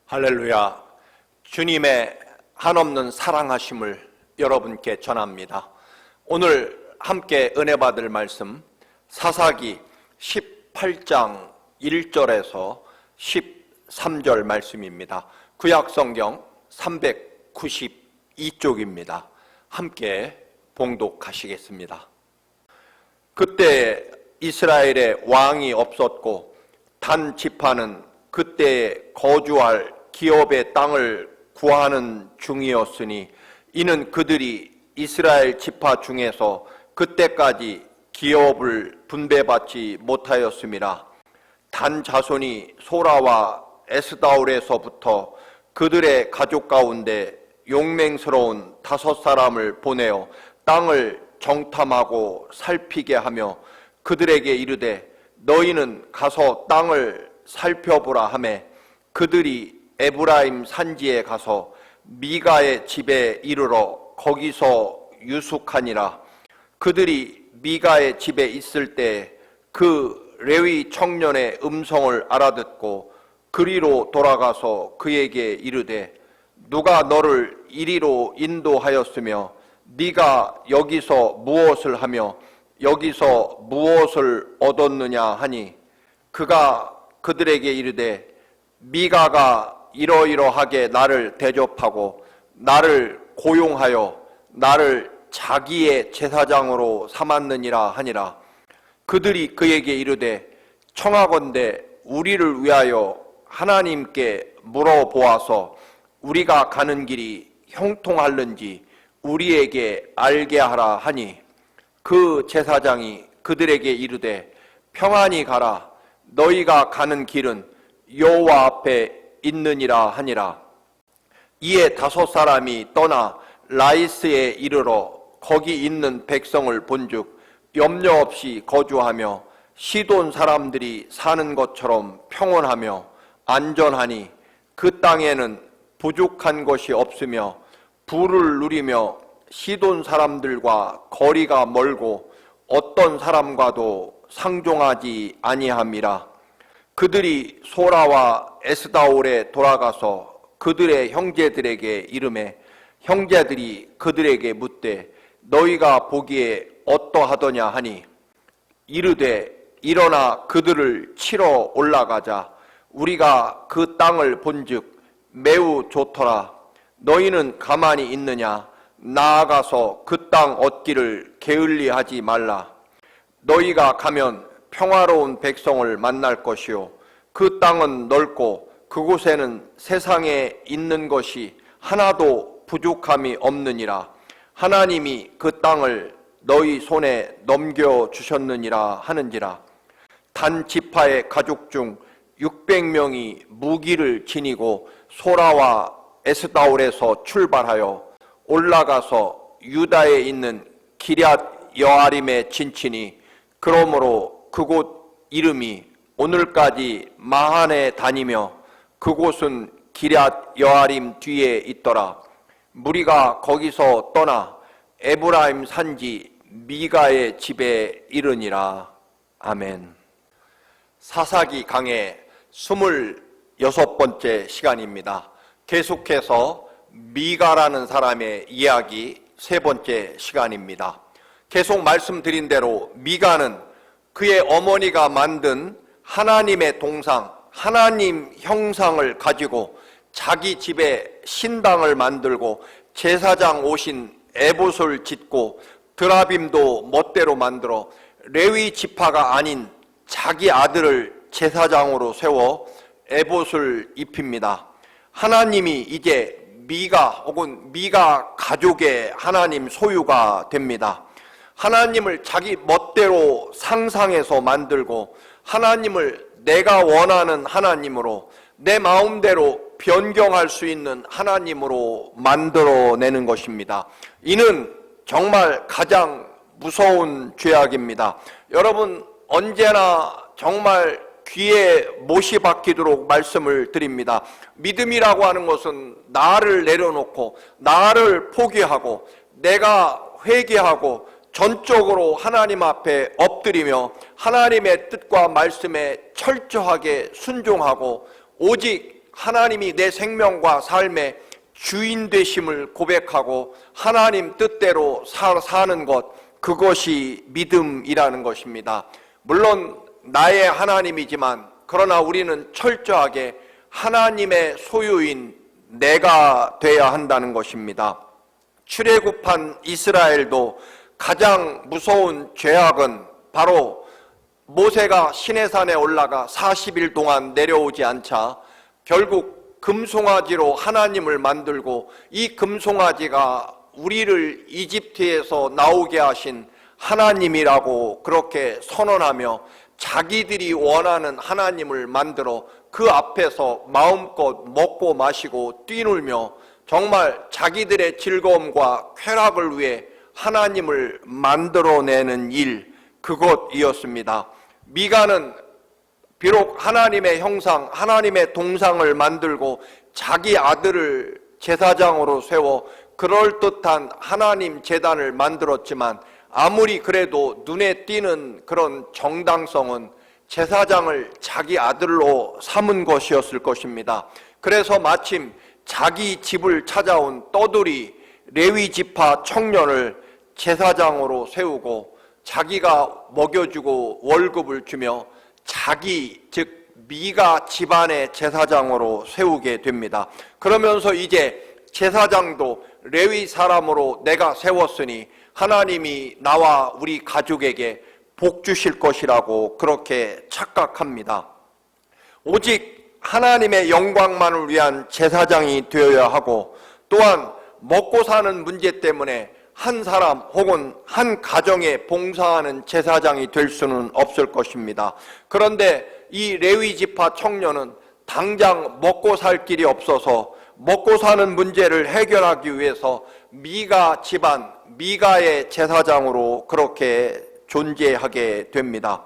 할렐루야. 주님의 한없는 사랑하심을 여러분께 전합니다. 오늘 함께 은혜 받을 말씀 사사기 18장 1절에서 13절 말씀입니다. 구약성경 392쪽입니다. 함께 봉독하시겠습니다. 그때 이스라엘에 왕이 없었고 단 지파는 그때 거주할 기업의 땅을 구하는 중이었으니 이는 그들이 이스라엘 지파 중에서 그때까지 기업을 분배받지 못하였음이라. 단 자손이 소라와 에스다올에서부터 그들의 가족 가운데 용맹스러운 5사람을 보내어 땅을 정탐하고 살피게 하며 그들에게 이르되 너희는 가서 땅을 살펴보라 하매 그들이 에브라임 산지에 가서 미가의 집에 이르러 거기서 유숙하니라. 그들이 미가의 집에 있을 때 그 레위 청년의 음성을 알아듣고 그리로 돌아가서 그에게 이르되 누가 너를 이리로 인도하였으며 네가 여기서 무엇을 하며 여기서 무엇을 얻었느냐 하니 그가 그들에게 이르되 미가가 이러이러하게 나를 대접하고 나를 고용하여 나를 자기의 제사장으로 삼았느니라 하니라. 그들이 그에게 이르되 청하건대 우리를 위하여 하나님께 물어보아서 우리가 가는 길이 형통할는지 우리에게 알게 하라 하니 그 제사장이 그들에게 이르되 평안히 가라. 너희가 가는 길은 여호와 앞에 있느니라 하니라. 이에 5사람이 떠나 라이스에 이르러 거기 있는 백성을 본즉 염려 없이 거주하며 시돈 사람들이 사는 것처럼 평온하며 안전하니 그 땅에는 부족한 것이 없으며 부를 누리며 시돈 사람들과 거리가 멀고 어떤 사람과도 상종하지 아니함이라. 그들이 소라와 에스다올에 돌아가서 그들의 형제들에게 이르매 형제들이 그들에게 묻되 너희가 보기에 어떠하더냐 하니 이르되 일어나 그들을 치러 올라가자. 우리가 그 땅을 본즉 매우 좋더라. 너희는 가만히 있느냐? 나아가서 그 땅 얻기를 게을리하지 말라. 너희가 가면 평화로운 백성을 만날 것이요 그 땅은 넓고 그곳에는 세상에 있는 것이 하나도 부족함이 없느니라. 하나님이 그 땅을 너희 손에 넘겨주셨느니라 하는지라. 단 지파의 가족 중 600명이 무기를 지니고 소라와 에스다올에서 출발하여 올라가서 유다에 있는 기럇 여아림에 진치니 그러므로 그곳 이름이 오늘까지 마한에 다니며 그곳은 기럇 여아림 뒤에 있더라. 무리가 거기서 떠나 에브라임 산지 미가의 집에 이르니라. 아멘. 사사기 강의 26번째 시간입니다. 계속해서 미가라는 사람의 이야기 3번째 시간입니다. 계속 말씀드린 대로 미가는 그의 어머니가 만든 하나님의 동상, 하나님 형상을 가지고 자기 집에 신당을 만들고 제사장 옷인 에봇을 짓고 드라빔도 멋대로 만들어 레위 지파가 아닌 자기 아들을 제사장으로 세워 에봇을 입힙니다. 하나님이 이제 미가 혹은 미가 가족의 하나님 소유가 됩니다. 하나님을 자기 멋대로 상상해서 만들고 하나님을 내가 원하는 하나님으로 내 마음대로 변경할 수 있는 하나님으로 만들어내는 것입니다. 이는 정말 가장 무서운 죄악입니다. 여러분 언제나 정말 귀에 못이 박히도록 말씀을 드립니다. 믿음이라고 하는 것은 나를 내려놓고 나를 포기하고 내가 회개하고 전적으로 하나님 앞에 엎드리며 하나님의 뜻과 말씀에 철저하게 순종하고 오직 하나님이 내 생명과 삶의 주인 되심을 고백하고 하나님 뜻대로 사는 것, 그것이 믿음이라는 것입니다. 물론 나의 하나님이지만 그러나 우리는 철저하게 하나님의 소유인 내가 돼야 한다는 것입니다. 출애굽한 이스라엘도 가장 무서운 죄악은 바로 모세가 시내산에 올라가 40일 동안 내려오지 않자 결국 금송아지로 하나님을 만들고, 이 금송아지가 우리를 이집트에서 나오게 하신 하나님이라고 그렇게 선언하며 자기들이 원하는 하나님을 만들어 그 앞에서 마음껏 먹고 마시고 뛰놀며 정말 자기들의 즐거움과 쾌락을 위해 하나님을 만들어내는 일, 그것이었습니다. 미가는 비록 하나님의 형상, 하나님의 동상을 만들고 자기 아들을 제사장으로 세워 그럴듯한 하나님 제단을 만들었지만 아무리 그래도 눈에 띄는 그런 정당성은 제사장을 자기 아들로 삼은 것이었을 것입니다. 그래서 마침 자기 집을 찾아온 떠돌이 레위 지파 청년을 제사장으로 세우고 자기가 먹여주고 월급을 주며 자기, 즉 미가 집안의 제사장으로 세우게 됩니다. 그러면서 이제 제사장도 레위 사람으로 내가 세웠으니 하나님이 나와 우리 가족에게 복 주실 것이라고 그렇게 착각합니다. 오직 하나님의 영광만을 위한 제사장이 되어야 하고, 또한 먹고 사는 문제 때문에 한 사람 혹은 한 가정에 봉사하는 제사장이 될 수는 없을 것입니다. 그런데 이 레위 지파 청년은 당장 먹고 살 길이 없어서 먹고 사는 문제를 해결하기 위해서 미가 집안, 미가의 제사장으로 그렇게 존재하게 됩니다.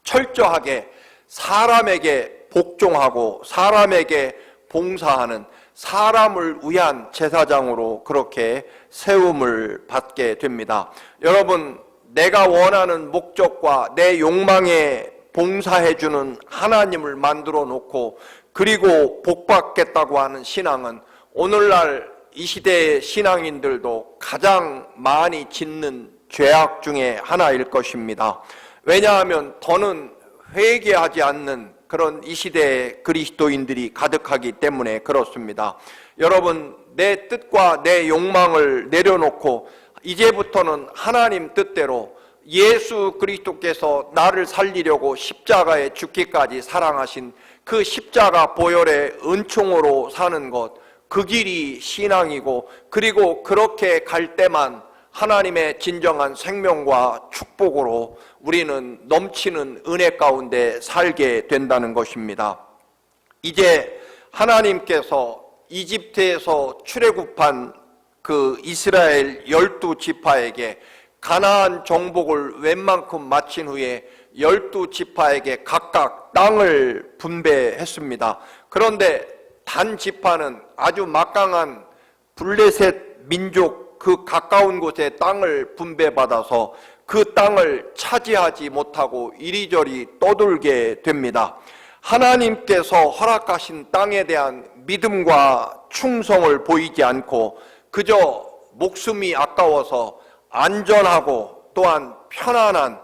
철저하게 사람에게 복종하고 사람에게 봉사하는, 사람을 위한 제사장으로 그렇게 세움을 받게 됩니다. 여러분, 내가 원하는 목적과 내 욕망에 봉사해주는 하나님을 만들어 놓고 그리고 복받겠다고 하는 신앙은 오늘날 이 시대의 신앙인들도 가장 많이 짓는 죄악 중에 하나일 것입니다. 왜냐하면 더는 회개하지 않는 그런 이 시대의 그리스도인들이 가득하기 때문에 그렇습니다. 여러분, 내 뜻과 내 욕망을 내려놓고 이제부터는 하나님 뜻대로 예수 그리스도께서 나를 살리려고 십자가에 죽기까지 사랑하신 그 십자가 보혈의 은총으로 사는 것, 그 길이 신앙이고, 그리고 그렇게 갈 때만 하나님의 진정한 생명과 축복으로 우리는 넘치는 은혜 가운데 살게 된다는 것입니다. 이제 하나님께서 이집트에서 출애굽한 그 이스라엘 12지파에게 가나안 정복을 웬만큼 마친 후에 12지파에게 각각 땅을 분배했습니다. 그런데 단 지파는 아주 막강한 블레셋 민족 그 가까운 곳에 땅을 분배받아서 그 땅을 차지하지 못하고 이리저리 떠돌게 됩니다. 하나님께서 허락하신 땅에 대한 믿음과 충성을 보이지 않고 그저 목숨이 아까워서 안전하고 또한 편안한,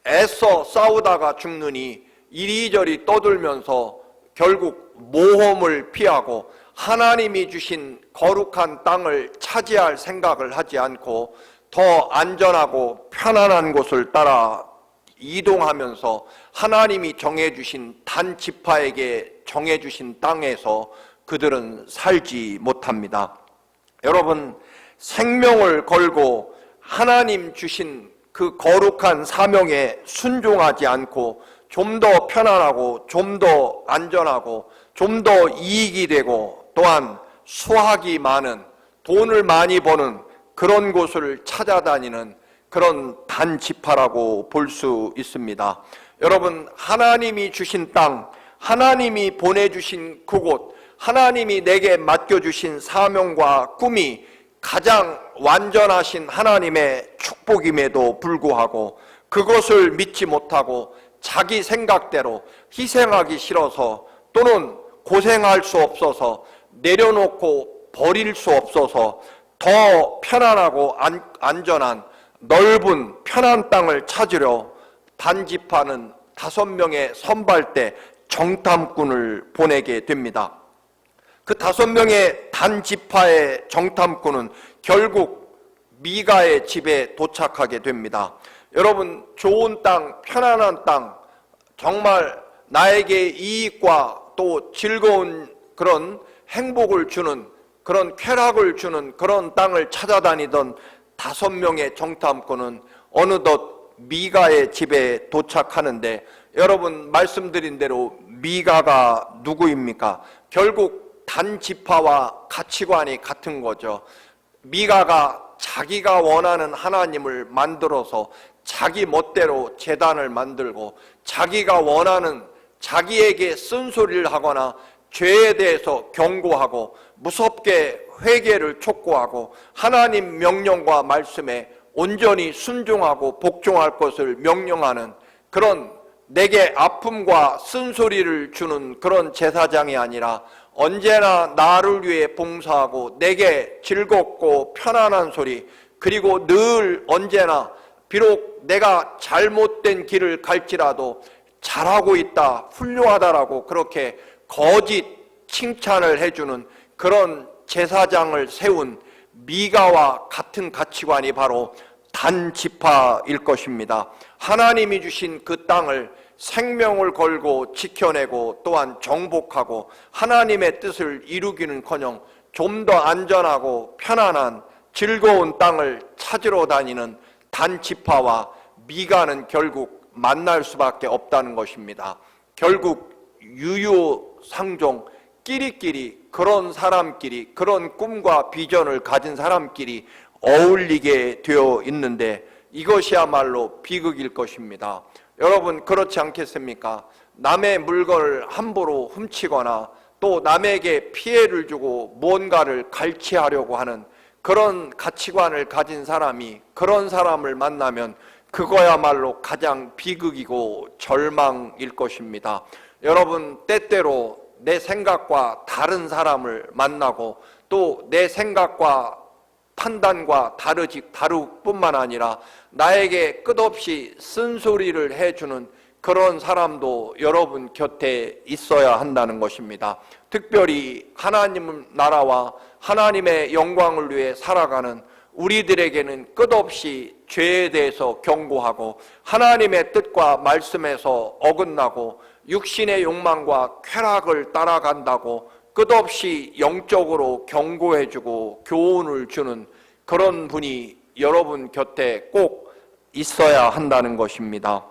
애써 싸우다가 죽느니 이리저리 떠들면서 결국 모험을 피하고 하나님이 주신 거룩한 땅을 차지할 생각을 하지 않고 더 안전하고 편안한 곳을 따라 이동하면서 하나님이 정해주신 단 지파에게 정해주신 땅에서 그들은 살지 못합니다. 여러분, 생명을 걸고 하나님 주신 그 거룩한 사명에 순종하지 않고 좀 더 편안하고 좀 더 안전하고 좀 더 이익이 되고 또한 수확이 많은, 돈을 많이 버는 그런 곳을 찾아다니는 그런 단지파라고 볼 수 있습니다. 여러분, 하나님이 주신 땅, 하나님이 보내주신 그곳, 하나님이 내게 맡겨주신 사명과 꿈이 가장 완전하신 하나님의 축복임에도 불구하고 그것을 믿지 못하고 자기 생각대로 희생하기 싫어서 또는 고생할 수 없어서 내려놓고 버릴 수 없어서 더 편안하고 안전한 넓은 편한 땅을 찾으려 단지파는 5명의 선발대 정탐꾼을 보내게 됩니다. 그 5명의 단지파의 정탐꾼은 결국 미가의 집에 도착하게 됩니다. 여러분, 좋은 땅, 편안한 땅, 정말 나에게 이익과 또 즐거운 그런 행복을 주는, 그런 쾌락을 주는 그런 땅을 찾아다니던 5명의 정탐꾼은 어느덧 미가의 집에 도착하는데, 여러분 말씀드린 대로 미가가 누구입니까? 결국 단지파와 가치관이 같은 거죠. 미가가 자기가 원하는 하나님을 만들어서 자기 멋대로 제단을 만들고, 자기가 원하는, 자기에게 쓴소리를 하거나 죄에 대해서 경고하고 무섭게 회개를 촉구하고 하나님 명령과 말씀에 온전히 순종하고 복종할 것을 명령하는 그런, 내게 아픔과 쓴소리를 주는 그런 제사장이 아니라 언제나 나를 위해 봉사하고 내게 즐겁고 편안한 소리, 그리고 늘 언제나 비록 내가 잘못된 길을 갈지라도 잘하고 있다, 훌륭하다라고 그렇게 거짓 칭찬을 해주는 그런 제사장을 세운 미가와 같은 가치관이 바로 단지파일 것입니다. 하나님이 주신 그 땅을 생명을 걸고 지켜내고 또한 정복하고 하나님의 뜻을 이루기는커녕 좀 더 안전하고 편안한 즐거운 땅을 찾으러 다니는 단지파와 미가는 결국 만날 수밖에 없다는 것입니다. 결국 유유상종, 끼리끼리, 그런 사람끼리, 그런 꿈과 비전을 가진 사람끼리 어울리게 되어 있는데, 이것이야말로 비극일 것입니다. 여러분, 그렇지 않겠습니까? 남의 물건을 함부로 훔치거나 또 남에게 피해를 주고 무언가를 갈취하려고 하는 그런 가치관을 가진 사람이, 그런 사람을 만나면 그거야말로 가장 비극이고 절망일 것입니다. 여러분, 때때로 내 생각과 다른 사람을 만나고 또 내 생각과 판단과 다를 뿐만 아니라 나에게 끝없이 쓴소리를 해주는 그런 사람도 여러분 곁에 있어야 한다는 것입니다. 특별히 하나님 나라와 하나님의 영광을 위해 살아가는 우리들에게는 끝없이 죄에 대해서 경고하고 하나님의 뜻과 말씀에서 어긋나고 육신의 욕망과 쾌락을 따라간다고 끝없이 영적으로 경고해주고 교훈을 주는 그런 분이 여러분 곁에 꼭 있어야 한다는 것입니다.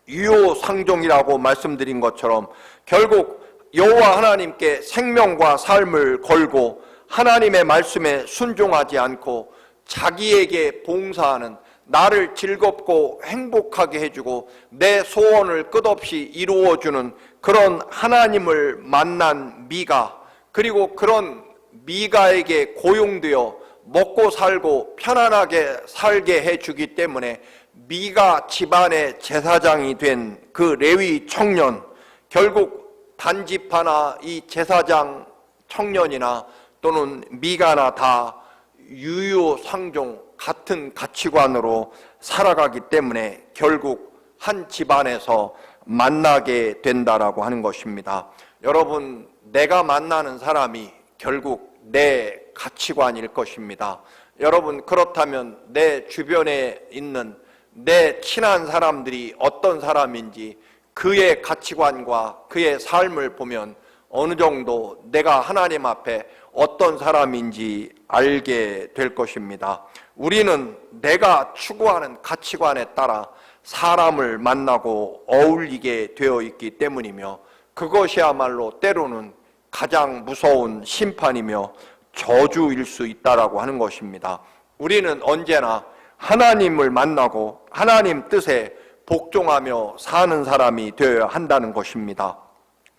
유효상종이라고 말씀드린 것처럼 결국 여호와 하나님께 생명과 삶을 걸고 하나님의 말씀에 순종하지 않고 자기에게 봉사하는, 나를 즐겁고 행복하게 해주고 내 소원을 끝없이 이루어주는 그런 하나님을 만난 미가, 그리고 그런 미가에게 고용되어 먹고 살고 편안하게 살게 해주기 때문에 미가 집안의 제사장이 된 그 레위 청년, 결국 단지파나 이 제사장 청년이나 또는 미가나 다 유유상종, 같은 가치관으로 살아가기 때문에 결국 한 집안에서 만나게 된다라고 하는 것입니다. 여러분, 내가 만나는 사람이 결국 내 가치관일 것입니다. 여러분, 그렇다면 내 주변에 있는 내 친한 사람들이 어떤 사람인지 그의 가치관과 그의 삶을 보면 어느 정도 내가 하나님 앞에 어떤 사람인지 알게 될 것입니다. 우리는 내가 추구하는 가치관에 따라 사람을 만나고 어울리게 되어 있기 때문이며, 그것이야말로 때로는 가장 무서운 심판이며 저주일 수 있다라고 하는 것입니다. 우리는 언제나 하나님을 만나고 하나님 뜻에 복종하며 사는 사람이 되어야 한다는 것입니다.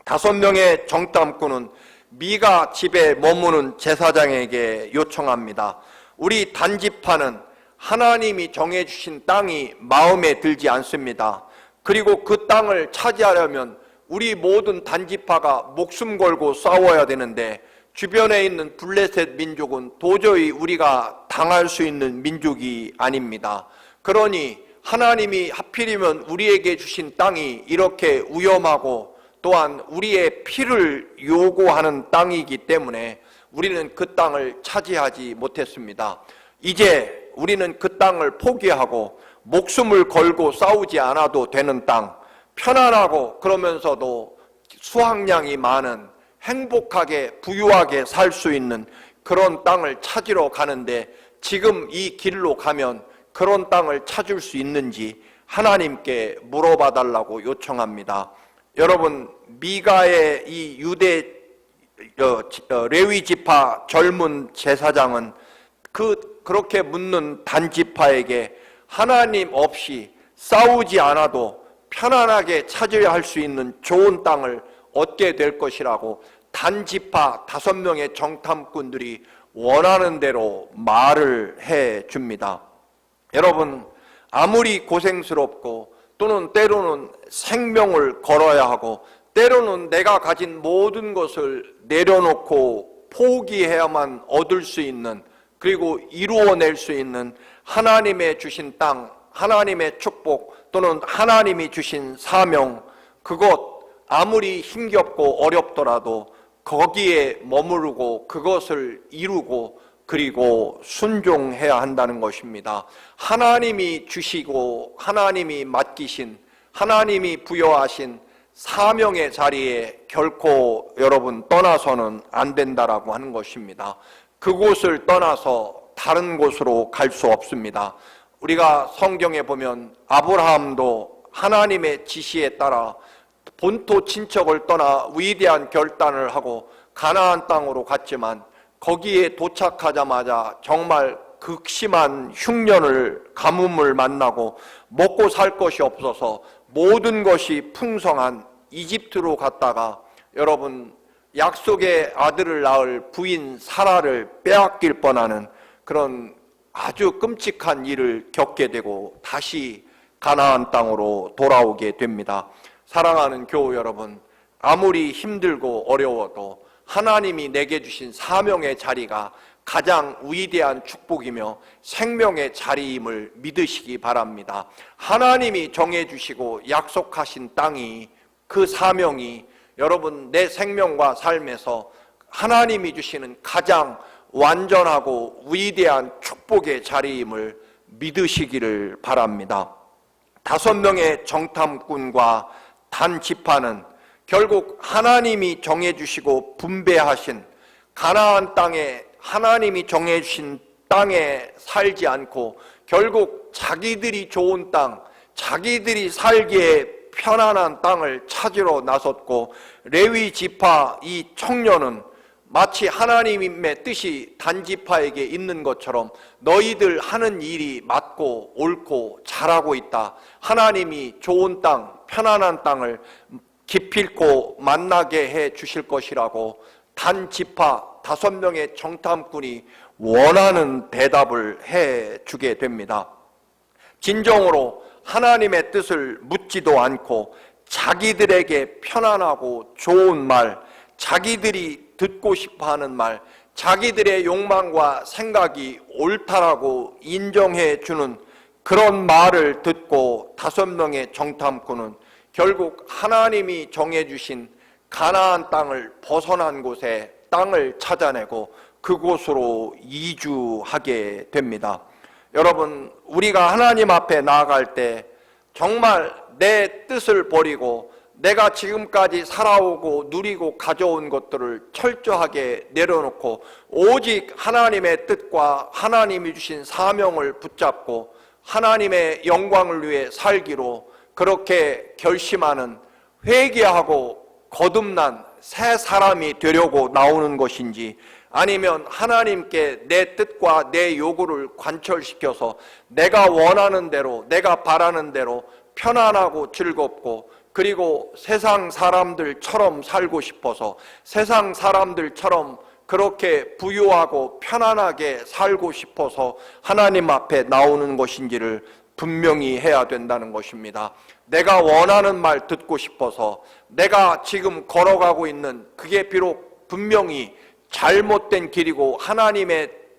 5명의 정탐꾼은 미가 집에 머무는 제사장에게 요청합니다. 우리 단지파는 하나님이 정해주신 땅이 마음에 들지 않습니다. 그리고 그 땅을 차지하려면 우리 모든 단지파가 목숨 걸고 싸워야 되는데 주변에 있는 블레셋 민족은 도저히 우리가 당할 수 있는 민족이 아닙니다. 그러니 하나님이 하필이면 우리에게 주신 땅이 이렇게 위험하고 또한 우리의 피를 요구하는 땅이기 때문에 우리는 그 땅을 차지하지 못했습니다. 이제 우리는 그 땅을 포기하고 목숨을 걸고 싸우지 않아도 되는 땅, 편안하고 그러면서도 수확량이 많은 행복하게 부유하게 살 수 있는 그런 땅을 찾으러 가는데 지금 이 길로 가면 그런 땅을 찾을 수 있는지 하나님께 물어봐 달라고 요청합니다. 여러분, 미가의 이 유대 레위 지파 젊은 제사장은 그렇게 묻는 단지파에게 하나님 없이 싸우지 않아도 편안하게 찾아야 할 수 있는 좋은 땅을 얻게 될 것이라고 단지파 5명의 정탐꾼들이 원하는 대로 말을 해 줍니다. 여러분, 아무리 고생스럽고 또는 때로는 생명을 걸어야 하고 때로는 내가 가진 모든 것을 내려놓고 포기해야만 얻을 수 있는, 그리고 이루어낼 수 있는 하나님의 주신 땅, 하나님의 축복 또는 하나님이 주신 사명, 그것 아무리 힘겹고 어렵더라도 거기에 머무르고 그것을 이루고 그리고 순종해야 한다는 것입니다. 하나님이 주시고 하나님이 맡기신, 하나님이 부여하신 사명의 자리에 결코 여러분 떠나서는 안 된다라고 하는 것입니다. 그곳을 떠나서 다른 곳으로 갈 수 없습니다. 우리가 성경에 보면 아브라함도 하나님의 지시에 따라 본토 친척을 떠나 위대한 결단을 하고 가나안 땅으로 갔지만 거기에 도착하자마자 정말 극심한 흉년을, 가뭄을 만나고 먹고 살 것이 없어서 모든 것이 풍성한 이집트로 갔다가 여러분 약속의 아들을 낳을 부인 사라를 빼앗길 뻔하는 그런 아주 끔찍한 일을 겪게 되고 다시 가나안 땅으로 돌아오게 됩니다. 사랑하는 교우 여러분, 아무리 힘들고 어려워도 하나님이 내게 주신 사명의 자리가 가장 위대한 축복이며 생명의 자리임을 믿으시기 바랍니다. 하나님이 정해주시고 약속하신 땅이, 그 사명이 여러분 내 생명과 삶에서 하나님이 주시는 가장 완전하고 위대한 축복의 자리임을 믿으시기를 바랍니다. 5명의 정탐꾼과 단지파는 결국 하나님이 정해주시고 분배하신 가나안 땅에, 하나님이 정해주신 땅에 살지 않고 결국 자기들이 좋은 땅, 자기들이 살기에 편안한 땅을 찾으러 나섰고, 레위 지파 이 청년은 마치 하나님의 뜻이 단지파에게 있는 것처럼 너희들 하는 일이 맞고 옳고 잘하고 있다, 하나님이 좋은 땅, 편안한 땅을 기필코 만나게 해 주실 것이라고 단지파 5명의 정탐꾼이 원하는 대답을 해 주게 됩니다. 진정으로 하나님의 뜻을 묻지도 않고 자기들에게 편안하고 좋은 말, 자기들이 듣고 싶어하는 말, 자기들의 욕망과 생각이 옳다라고 인정해 주는 그런 말을 듣고 5명의 정탐꾼은 결국 하나님이 정해주신 가나안 땅을 벗어난 곳에 땅을 찾아내고 그곳으로 이주하게 됩니다. 여러분, 우리가 하나님 앞에 나아갈 때 정말 내 뜻을 버리고 내가 지금까지 살아오고 누리고 가져온 것들을 철저하게 내려놓고 오직 하나님의 뜻과 하나님이 주신 사명을 붙잡고 하나님의 영광을 위해 살기로 그렇게 결심하는, 회개하고 거듭난 새 사람이 되려고 나오는 것인지, 아니면 하나님께 내 뜻과 내 요구를 관철시켜서 내가 원하는 대로, 내가 바라는 대로 편안하고 즐겁고 그리고 세상 사람들처럼 살고 싶어서 세상 사람들처럼 그렇게 부유하고 편안하게 살고 싶어서 하나님 앞에 나오는 것인지를 분명히 해야 된다는 것입니다. 내가 원하는 말 듣고 싶어서 내가 지금 걸어가고 있는 그게 비록 분명히 잘못된 길이고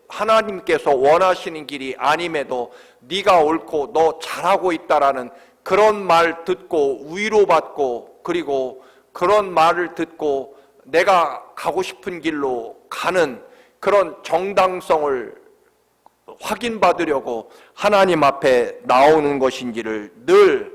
하나님께서 원하시는 길이 아님에도 네가 옳고 너 잘하고 있다라는 그런 말 듣고 위로받고, 그리고 그런 말을 듣고 내가 가고 싶은 길로 가는 그런 정당성을 확인받으려고 하나님 앞에 나오는 것인지를 늘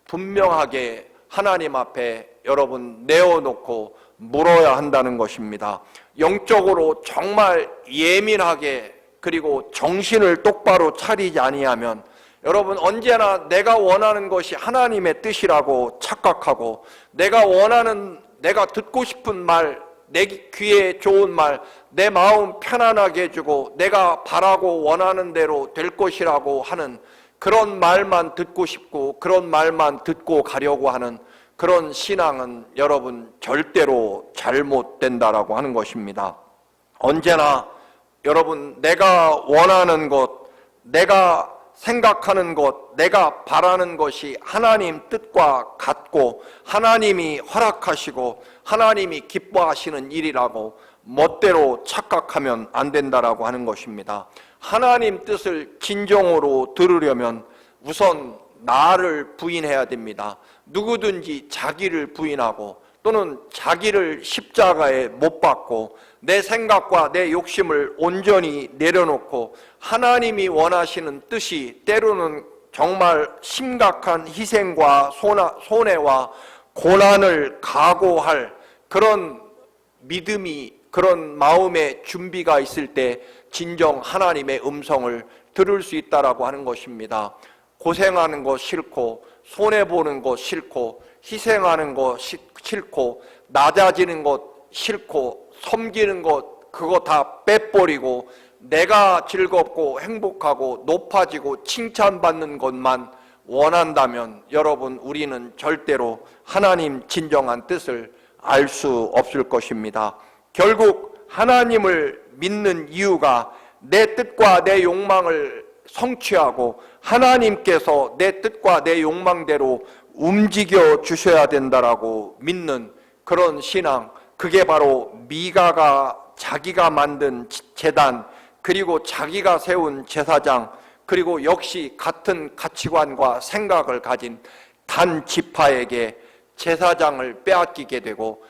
분명하게 하나님 앞에 여러분 내어놓고 물어야 한다는 것입니다. 영적으로 정말 예민하게, 그리고 정신을 똑바로 차리지 아니하면 여러분 언제나 내가 원하는 것이 하나님의 뜻이라고 착각하고, 내가 듣고 싶은 말, 내 귀에 좋은 말, 내 마음 편안하게 해주고 내가 바라고 원하는 대로 될 것이라고 하는 그런 말만 듣고 싶고 그런 말만 듣고 가려고 하는 그런 신앙은 여러분 절대로 잘못된다라고 하는 것입니다. 언제나 여러분 내가 원하는 것, 내가 생각하는 것, 내가 바라는 것이 하나님 뜻과 같고 하나님이 허락하시고 하나님이 기뻐하시는 일이라고 멋대로 착각하면 안 된다라고 하는 것입니다. 하나님 뜻을 진정으로 들으려면 우선 나를 부인해야 됩니다. 누구든지 자기를 부인하고 또는 자기를 십자가에 못 박고 내 생각과 내 욕심을 온전히 내려놓고 하나님이 원하시는 뜻이 때로는 정말 심각한 희생과 손해와 고난을 각오할 그런 믿음이, 그런 마음의 준비가 있을 때 진정 하나님의 음성을 들을 수 있다라고 하는 것입니다. 고생하는 거 싫고 손해보는 거 싫고 희생하는 거 싫고 낮아지는 것 싫고 섬기는 것 그거 다 빼버리고 내가 즐겁고 행복하고 높아지고 칭찬받는 것만 원한다면 여러분 우리는 절대로 하나님 진정한 뜻을 알 수 없을 것입니다. 결국 하나님을 믿는 이유가 내 뜻과 내 욕망을 성취하고 하나님께서 내 뜻과 내 욕망대로 움직여 주셔야 된다라고 믿는 그런 신앙, 그게 바로 미가가 자기가 만든 제단, 그리고 자기가 세운 제사장, 그리고 역시 같은 가치관과 생각을 가진 단 지파에게 제사장을 빼앗기게 되고,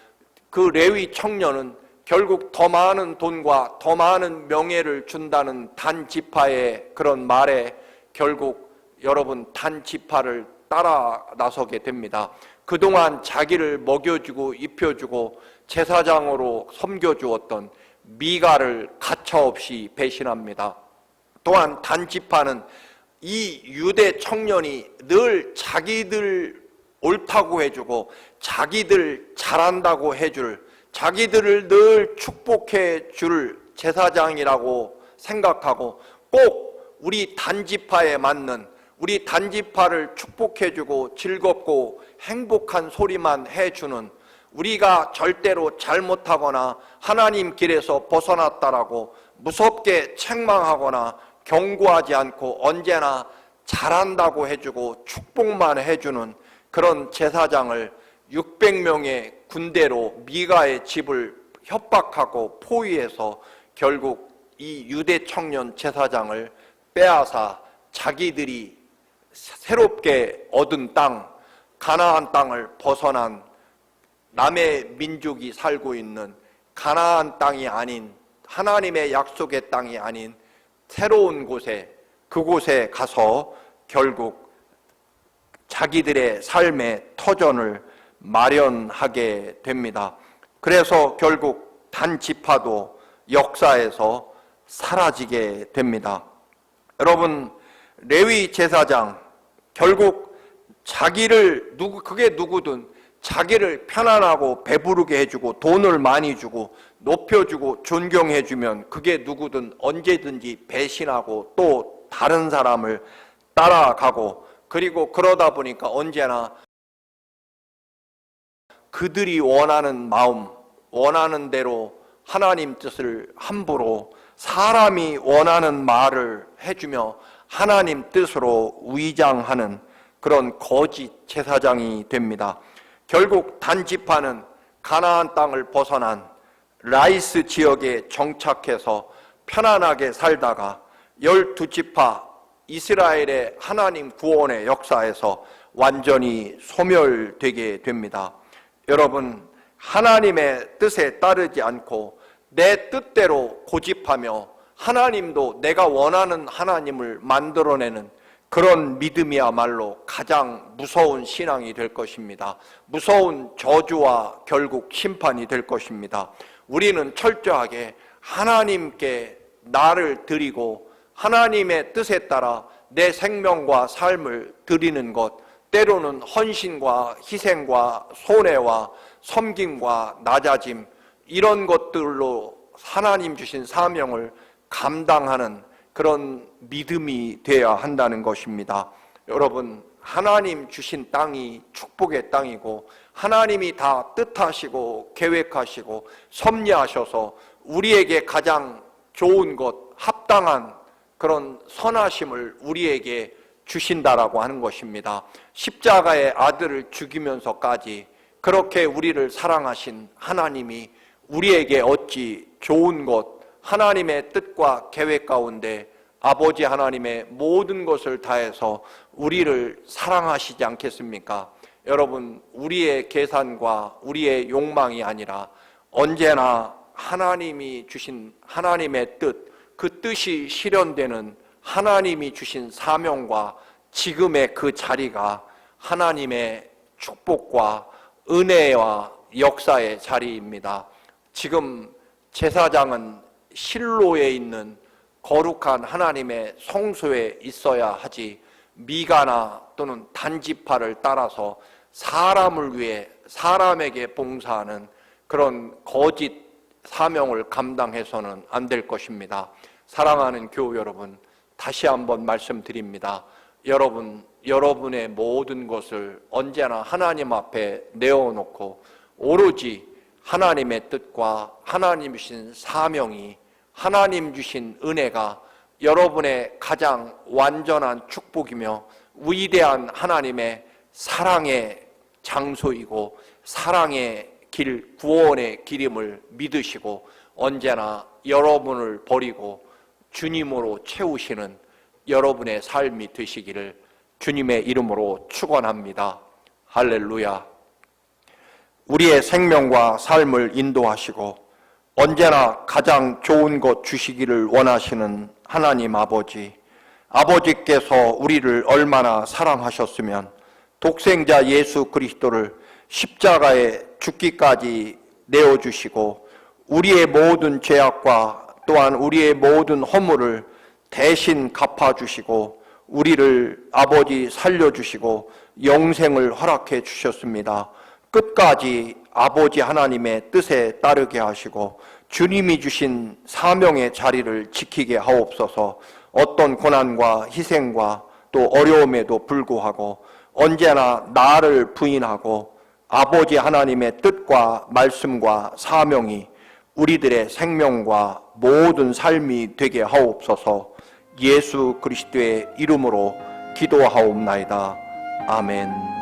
그 레위 청년은 결국 더 많은 돈과 더 많은 명예를 준다는 단 지파의 그런 말에 결국 여러분 단 지파를 따라 나서게 됩니다. 그동안 자기를 먹여주고 입혀주고 제사장으로 섬겨주었던 미가를 가차없이 배신합니다. 또한 단 지파는 이 유대 청년이 늘 자기들 옳다고 해주고 자기들 잘한다고 해줄, 자기들을 늘 축복해 줄 제사장이라고 생각하고 꼭 우리 단지파에 맞는, 우리 단지파를 축복해주고 즐겁고 행복한 소리만 해주는, 우리가 절대로 잘못하거나 하나님 길에서 벗어났다라고 무섭게 책망하거나 경고하지 않고 언제나 잘한다고 해주고 축복만 해주는 그런 제사장을 600명의 군대로 미가의 집을 협박하고 포위해서 결국 이 유대 청년 제사장을 빼앗아 자기들이 새롭게 얻은 땅, 가나안 땅을 벗어난 남의 민족이 살고 있는 가나안 땅이 아닌, 하나님의 약속의 땅이 아닌 새로운 곳에, 그곳에 가서 결국 자기들의 삶의 터전을 마련하게 됩니다. 그래서 결국 단 지파도 역사에서 사라지게 됩니다. 여러분, 레위 제사장 결국 자기를 그게 누구든 자기를 편안하고 배부르게 해주고 돈을 많이 주고 높여주고 존경해주면 그게 누구든 언제든지 배신하고 또 다른 사람을 따라가고, 그리고 그러다 보니까 언제나 그들이 원하는 마음, 원하는 대로 하나님 뜻을 함부로 사람이 원하는 말을 해주며 하나님 뜻으로 위장하는 그런 거짓 제사장이 됩니다. 결국 단지파는 가나안 땅을 벗어난 라이스 지역에 정착해서 편안하게 살다가 12지파 이스라엘의 하나님 구원의 역사에서 완전히 소멸되게 됩니다. 여러분, 하나님의 뜻에 따르지 않고 내 뜻대로 고집하며 하나님도 내가 원하는 하나님을 만들어내는 그런 믿음이야말로 가장 무서운 신앙이 될 것입니다. 무서운 저주와 결국 심판이 될 것입니다. 우리는 철저하게 하나님께 나를 드리고 하나님의 뜻에 따라 내 생명과 삶을 드리는 것, 때로는 헌신과 희생과 손해와 섬김과 낮아짐, 이런 것들로 하나님 주신 사명을 감당하는 그런 믿음이 되어야 한다는 것입니다. 여러분, 하나님 주신 땅이 축복의 땅이고 하나님이 다 뜻하시고 계획하시고 섭리하셔서 우리에게 가장 좋은 것, 합당한 그런 선하심을 우리에게 주신다라고 하는 것입니다. 십자가의 아들을 죽이면서까지 그렇게 우리를 사랑하신 하나님이 우리에게 어찌 좋은 것, 하나님의 뜻과 계획 가운데 아버지 하나님의 모든 것을 다해서 우리를 사랑하시지 않겠습니까? 여러분, 우리의 계산과 우리의 욕망이 아니라 언제나 하나님이 주신 하나님의 뜻, 그 뜻이 실현되는 하나님이 주신 사명과 지금의 그 자리가 하나님의 축복과 은혜와 역사의 자리입니다. 지금 제사장은 실로에 있는 거룩한 하나님의 성소에 있어야 하지 미가나 또는 단지파를 따라서 사람을 위해 사람에게 봉사하는 그런 거짓 사명을 감당해서는 안 될 것입니다. 사랑하는 교우 여러분, 다시 한번 말씀드립니다. 여러분의 모든 것을 언제나 하나님 앞에 내어놓고 오로지 하나님의 뜻과 하나님 주신 사명이, 하나님 주신 은혜가 여러분의 가장 완전한 축복이며 위대한 하나님의 사랑의 장소이고 사랑의 길, 구원의 길임을 믿으시고 언제나 여러분을 버리고 주님으로 채우시는 여러분의 삶이 되시기를 주님의 이름으로 축원합니다. 할렐루야. 우리의 생명과 삶을 인도하시고 언제나 가장 좋은 것 주시기를 원하시는 하나님 아버지, 아버지께서 우리를 얼마나 사랑하셨으면 독생자 예수 그리스도를 십자가에 죽기까지 내어주시고 우리의 모든 죄악과 또한 우리의 모든 허물을 대신 갚아주시고 우리를 아버지 살려주시고 영생을 허락해 주셨습니다. 끝까지 아버지 하나님의 뜻에 따르게 하시고 주님이 주신 사명의 자리를 지키게 하옵소서. 어떤 고난과 희생과 또 어려움에도 불구하고 언제나 나를 부인하고 아버지 하나님의 뜻과 말씀과 사명이 우리들의 생명과 모든 삶이 되게 하옵소서. 예수 그리스도의 이름으로 기도하옵나이다. 아멘.